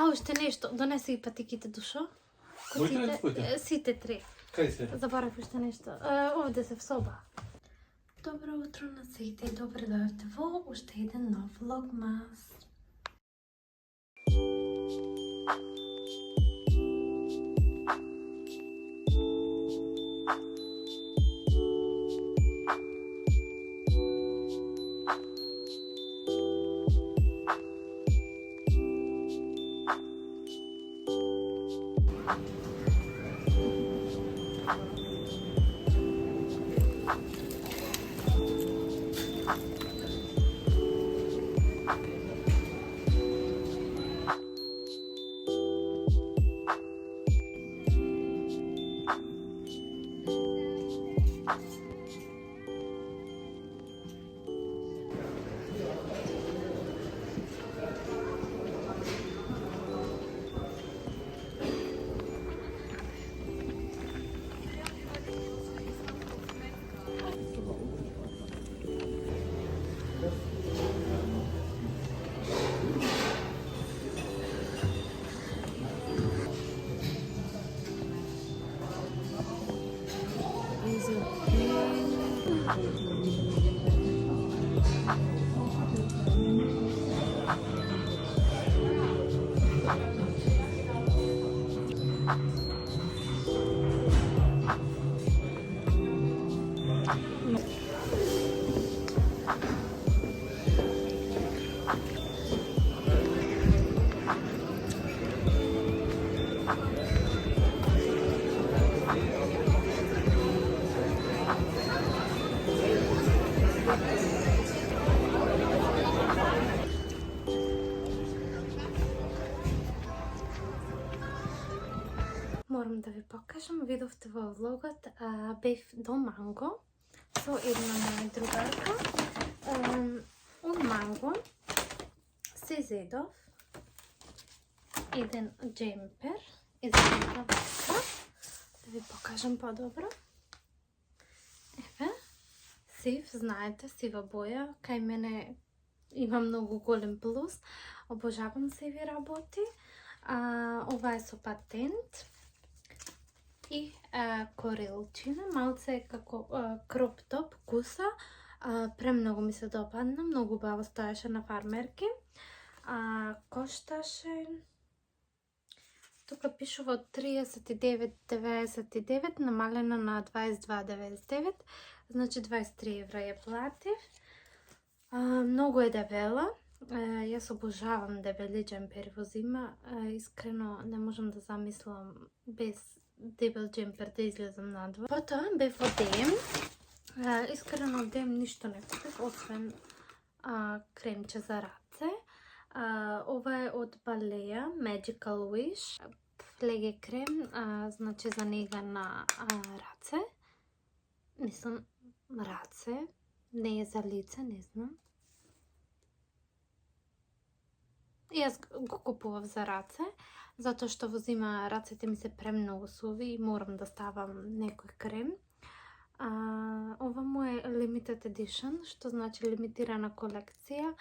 Уште нешто. Донеси ги патиките, Душо. Моите или твоите? Сите три. Кај се? Забравив уште нешто. Овде се в соба. Добро утро на сите и добре дојавте во уште еден нов влогмас. Морам да ви покажам, видовте во влогот, бев до Манго со една моја другарка. Од Манго се зедов еден джемпер, изгледа вака. Да ви покажам подобро. Еве, сив, знаете, сива боја, кај мене има многу голем плюс. Обожавам сиви работи. Ова е со патент. И корилчина, малце е како кроп топ, куса. Премногу ми се допадна, многу баво стоеше на фармерки. Кошташе, тука пишува од 39,99 намалена на 22,99, значи 23 евра ја платив. Многу е дебела. Јас обожавам дебели джемпери во зима. Искрено не можам да замислам без дебел джемпер да излезам надвор. Потоа бев во Дем. Искрено од Дем ништо не купив, освен кремче за раце. Ова е од Балеја, Magical Wish. Флеге крем, значи за нега на раце. Мислам, раце. Не е за лице, не знам. Јас го купував за раце, затоа што во зима рацете ми се премногу суви и морам да ставам некој крем. Ова му е limited edition, што значи лимитирана колекција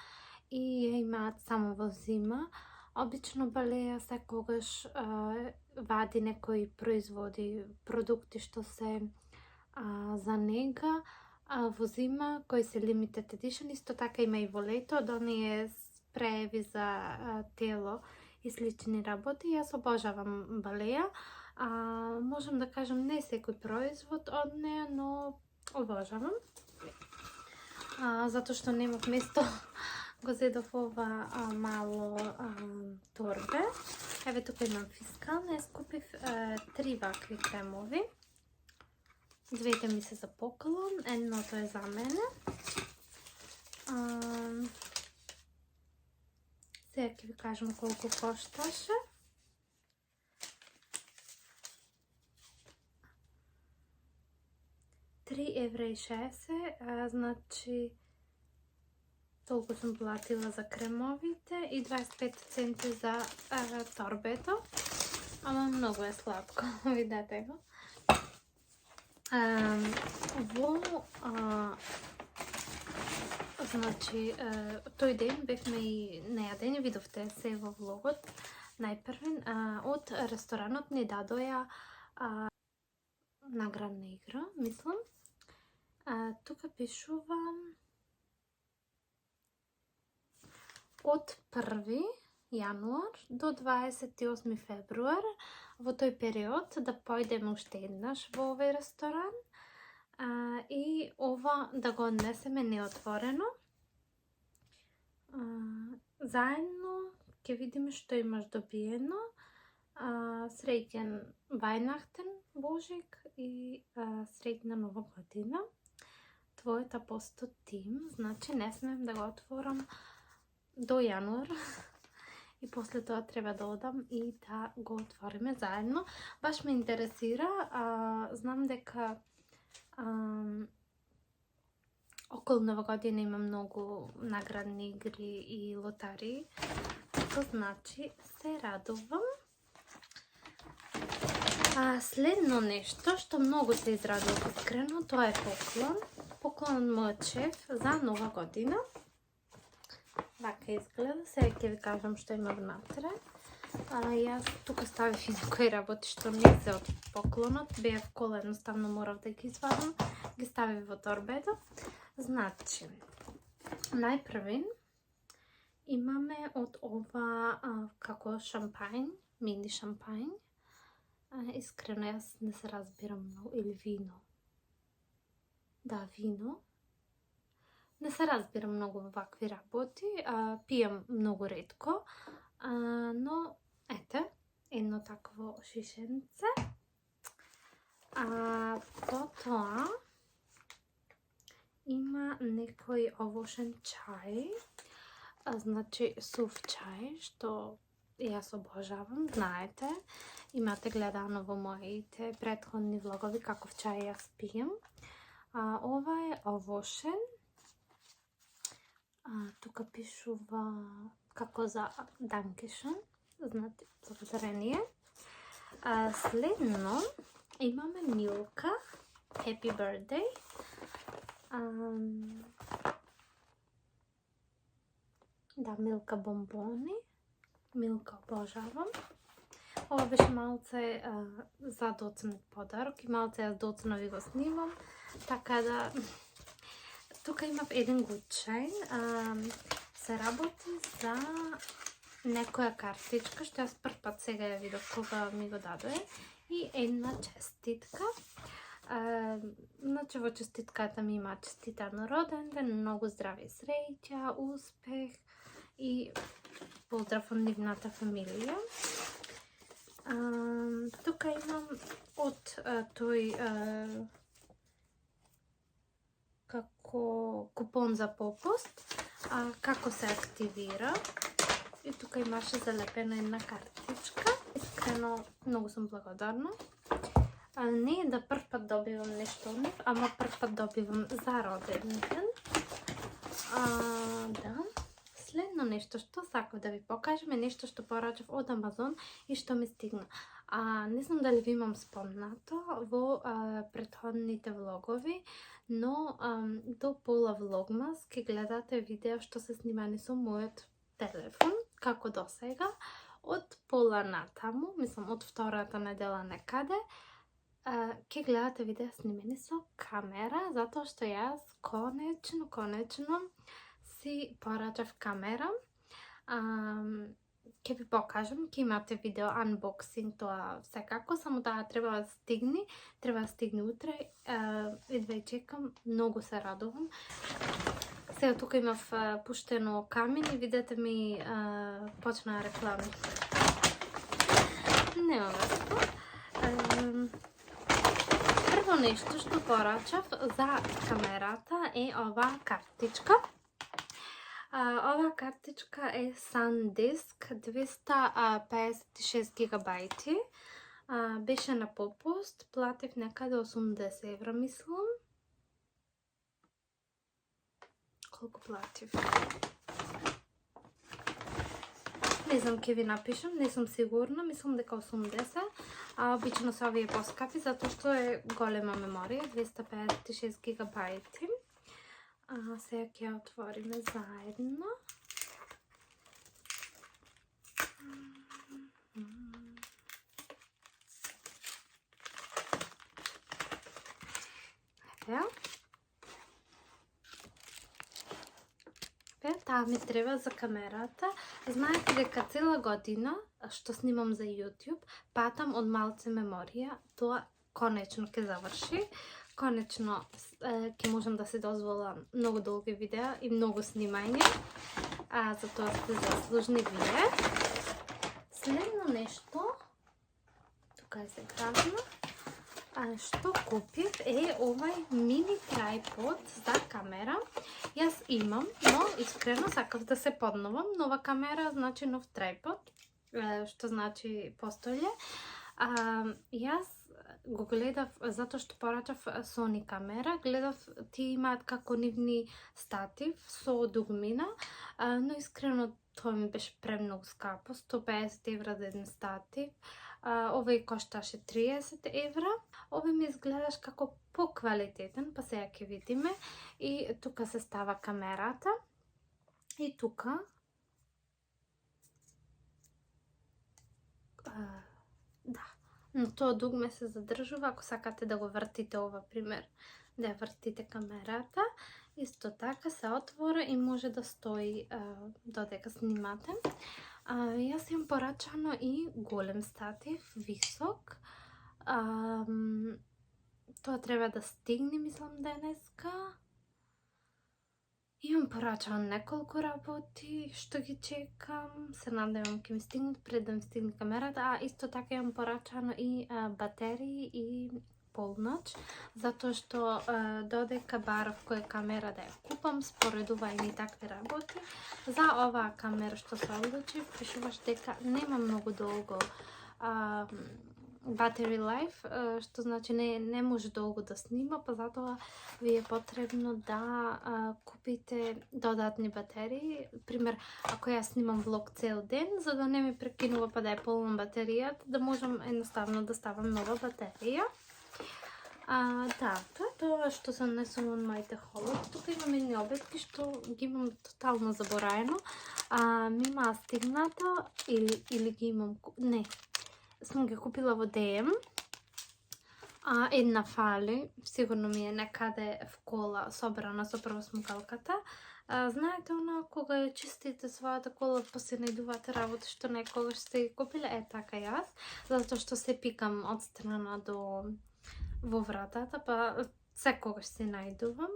и ја имаат само во зима. Обично Балеја секогаш вади некои производи, продукти што се за нега, во зима кои се limited edition. Исто така има и во лето, од оние спрееви за тело и слични работи. Јас обожавам Балеја. Можам да кажам не секој производ од неја, но обожавам. Затоа што немав место, го зедов ова мало торбе. Еве тука имам фискална, јас купив 3 вакви кремови. Двете ми се за поклон, едното е за мене. Сега ќе ви кажам колку кошташе. €3,60, значи толку сум платила за кремовите и 25 центи за торбето. Ама многу е сладко, видете го. Значи, тој ден бевме и најадени, видовте се во влогот. Најпрвен, од ресторанот ни дадоја наградна игра, мислам. Тука пишува од 1 јануар до 28 февруар, во тој период да појдеме уште еднаш во овој ресторан и ова да го однесеме неотворено. Заедно ќе видиме што имаш добиено. Среќен Вајнахтен Божик и среќна Нова година. Твојата посто тим, значи не смем да го отворам до јануар и после тоа треба да одам и да го отвориме заедно. Баш ме интересира, знам дека околу Нова година има многу наградни игри и лотари, тоа значи се радувам. Следно нешто што многу се израдував искрено, тоа е поклон. Поклон од мојот шеф за Нова година. Вака изгледа, сега ќе ви кажам што има внатре. Јас тука ставив и некои работи што не се од поклонот. Беа в кола, едноставно морав да ги извадам. Ги ставив во торбедо. Значи, најпрвен имаме од ова како шампањ, мини шампањ. Искрено, јас не се разбирам многу. Или вино. Да, вино. Не се разбирам многу во вакви работи. Пијам многу ретко. Но, ете, едно такво шишенце. Потоа има некој овошен чај. Значи, сув чај, што јас обожавам, знаете. Имате гледано во моите претходни влогови каков чај јас пијам. Ова е овошен. Тука пишува како за Dankeschön, значи благодарение. Следно имаме Милка, Happy Birthday. Да, Милка бомбони. Милка обожавам. Ова беше малце за доцнет подарок и малце јас доцна ви го снимам. Така да, тука имав еден гудчајн. Се работи за некоја картичка, што јас прв пат сега ја видов кога ми го дадоe. И една честитка. Значи во честитката ми има честитан роден ден, многу здраве и среќа, успех и поздрав од нивната фамилија. Тука имам од тој како купон за попуст, како се активира. И тука имаше залепена една картичка. Искрено, многу сум благодарна. Не е да прв пат добивам нешто од нив, ама прв пат добивам за роден ден. Да. Следно нешто што сакав да ви покажам е нешто што порачав од Амазон и што ми стигна. Не знам дали ви имам спомнато во претходните влогови, но до пола влогмас ќе гледате видео што се снимани со мојот телефон, како до сега. Од пола натаму, мислам од втората недела некаде, ќе гледате видео снимени со камера, затоа што јас конечно си порачав камера. Ќе ви покажам, ќе имате видео unboxing, тоа секако, само таа треба да стигне утре. Едва и чекам, многу се радувам. Сега тука имав пуштено камин и видете ми почнаа реклами. Нема веста. Прво нешто што порачав за камерата е оваа картичка. Оваа картичка е SanDisk 256 гигабајти. Беше на попуст, платив некаде 80 евра, мислам. Колку платив? Не знам, ќе ви напишам, не сум сигурна, мислам дека 80. Обично се овие поскапи, затоа што е голема меморија, 256 гигабајти. Сега ќе ја отвориме заедно. Еве. Таа ми треба за камерата. Знаете дека цела година што снимам за YouTube, патам од малце меморија. Тоа конечно ќе заврши. Конечно ќе можам да се дозволам многу долги видеа и многу снимање. За тоа сте заслужни вие. Следно нешто, тука е се гразно, што купив е овај мини трајпод за камера. Јас имам, но искрено сакав да се подновам. Нова камера значи нов трајпод, што значи постојле. Јас го гледав затоа што порачав Sony камера, гледав ти имаат како нивни статив со дугмина, но искрено тоа ми беше премногу скапо, 150 евра за еден статив. Овој кошташе 30 евра. Овој ми изгледаш како поквалитетен, па сега ќе видиме. И тука се става камерата. И тука да, но тоа дугме се задржува ако сакате да го вртите, ова пример, да ја вртите камерата. Исто така се отвора и може да стои додека снимате. Јас имам порачано и голем статив, висок. Тоа треба да стигне, мислам, денеска. Имам порачано неколку работи што ги чекам. Се надевам ќе ми стигнат пред да ми стигне камерата. Исто така имам порачано и батерии и полноч, затоа што додека барав која камера да ја купам, споредувајме и такви работи. За оваа камера што се одлучив, пишуваш дека нема многу долго battery life, што значи не може долго да снима, па затоа ви е потребно да купите додатни батерии. Пример, ако јас снимам влог цел ден, за да не ми прекинува па да е полна батеријата, да можам едноставно да ставам нова батерија. Да, тоа е тоа што се однесува од моите холот. Тука имам едни обетки што ги имам тотално забораено. Ми има стигнато или ги имам... Не, сум ги купила во DM. Една фали, сигурно ми е некаде в кола собрана со првосмукалката. Знаете, кога ја чистите својата кола, па се најдувате работи што некогаш сте ги купиле, така јас, затоа што се пикам од страна до во вратата, па секогаш се најдувам.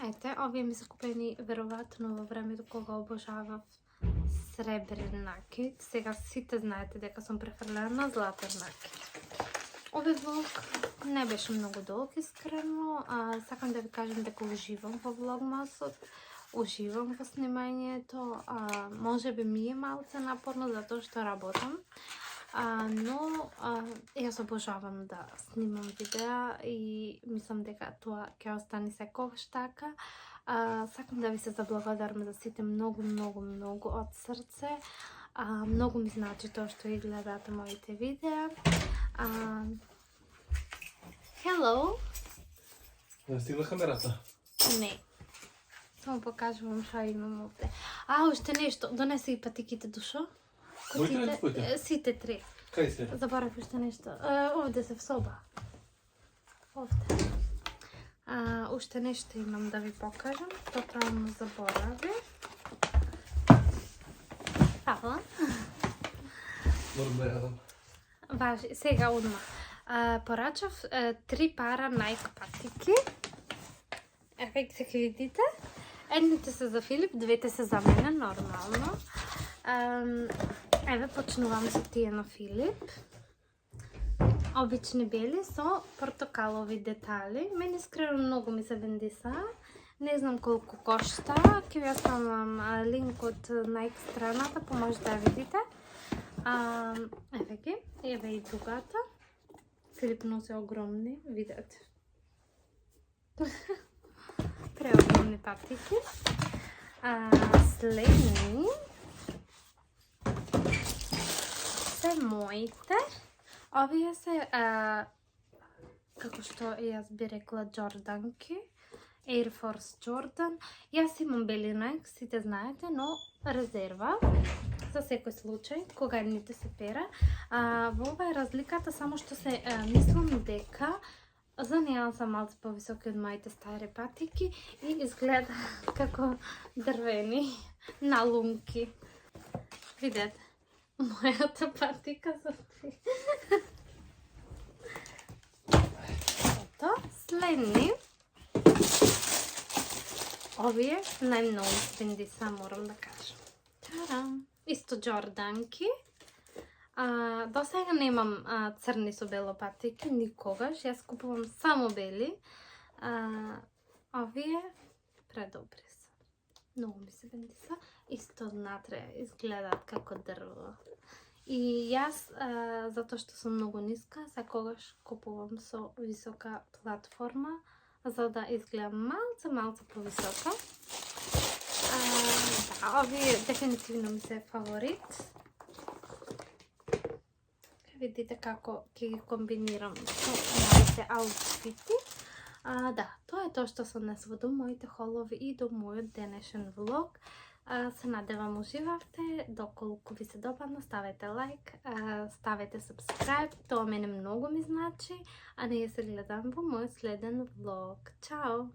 Ете, овие ми се купени веројатно во времето кога обожавав сребрен накид. Сега сите знаете дека сум префрлена на златен накид. Овој влог не беше многу долг, искрено. Сакам да ви кажам дека уживам во влогмасот, уживам во снимањето. Може би ми е малце напорно затоа што работам. Но јас обожавам да снимам видеа и мислам дека тоа ќе остане секогаш така. Сакам да ви се заблагодарам за сите многу од срце. Многу ми значи тоа што ги гледате моите видеа. Hello! Не стигна камерата? Не. Само покажувам што имам овде. Уште нешто. Донеси и патиките, Душо. Моите или твоите? Сите три. Кај се? Заборав уште нешто. Овде се в соба. Овде. Уште нешто имам да ви покажам. Тотално заборави. Фала. Морам да јадам. Важи. Сега одма. Порачав 3 пара Nike патики. Еве се видите. Едните се за Филип, двете се за мене, нормално. Еве почнувам со тие на Филип. Обични бели со портокалови детали. Мене искрено многу ми се вендиса. Не знам колку кошта. Ќе ви оставам линк од Nike страната, па може да ја видите. Еве ги. Еве и другата. Филип носи огромни, видете. Преогромни патики. Следни се моите. Овие се, како што јас би рекла, Джорданки. Air Force Jordan. Јас имам бели Nike, сите знаете, но резерва. За секој случај, кога едните се пера. Во ова е разликата, само што се мислам дека Занijela sam malce povisoki od moите stare patike i izgleda kako drveni nalunki. Vidite, моята патика за ти. Ето, следни. Ovije najmnogo spindi sa, moram da kažem. Taram! Isto Jordanki. До сега nemam crni su belo patike, nikogaš. Ja kupujem samo beli. Ovije predobri su. Mnogo mi se vidi sa. Isto odnatre izgledat kako drvo. I ja, zato što sam mnogo niska, sakogaš kupujem so visoka platforma, za da izgledam malce povisoka. Da, ovi je definitivno mi se favorit. Vidite kako ki kombiniram sa moите outfiti. Да, тоа е тоа што се однесува до моите холови и до мојот денешен влог. Се надевам уживавте. Доколку ви се допадна, ставете лайк, ставете subscribe. Тоа мене многу ми значи. А ние се гледам во мојот следен влог. Чао!